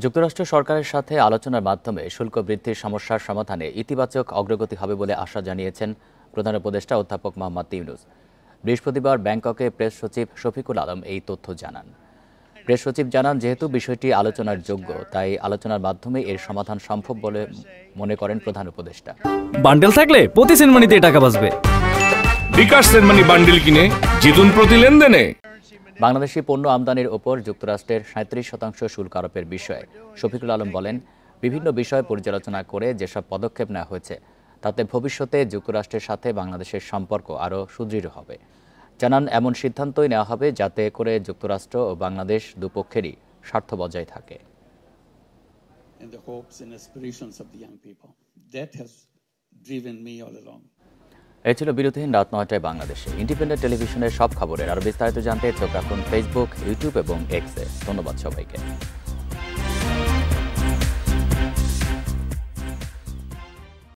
যুক্তরাষ্ট্র সরকারের সাথে আলোচনার মাধ্যমে শুল্ক বৃদ্ধির সমস্যার সমাধানে ইতিবাচক অগ্রগতি হবে বলে আশা জানিয়েছেন প্রধান উপদেষ্টা অধ্যাপক মোহাম্মদ ইউনূস। বৃহস্পতিবার ব্যাংককে প্রেস সচিব শফিকুল আলম এই তথ্য জানান। প্রেস সচিব জানান, যেহেতু বিষয়টি আলোচনার যোগ্য, তাই আলোচনার মাধ্যমে এর সমাধান সম্ভব বলে মনে করেন প্রধান উপদেষ্টা। বান্ডেল থাকলে প্রতি সেনমানিতে টাকা বাঁচবে। বিকাশ সেনমানি বান্ডেল কিনে জিতুন প্রতি লেনদেনে। বাংলাদেশি পণ্য আমদানির ওপর যুক্তরাষ্ট্রের 37% শুল্ক আরোপের বিষয়ে শফিকুল আলম বলেন, বিভিন্ন বিষয় পর্যালোচনা করে যেসব পদক্ষেপ নেওয়া হয়েছে তাতে ভবিষ্যতে যুক্তরাষ্ট্রের সাথে বাংলাদেশের সম্পর্ক আরও সুদৃঢ় হবে। জানান, এমন সিদ্ধান্তই নেওয়া হবে যাতে করে যুক্তরাষ্ট্র ও বাংলাদেশ দুপক্ষেরই স্বার্থ বজায় থাকে। এই ছিল বিরতিহীন রাত 9টায় বাংলাদেশে। ইন্ডিপেন্ডেন্ট টেলিভিশনের সব খবরের আরও বিস্তারিত জানতে চোখ রাখুন ফেসবুক, ইউটিউব এবং এক্সে। ধন্যবাদ সবাইকে।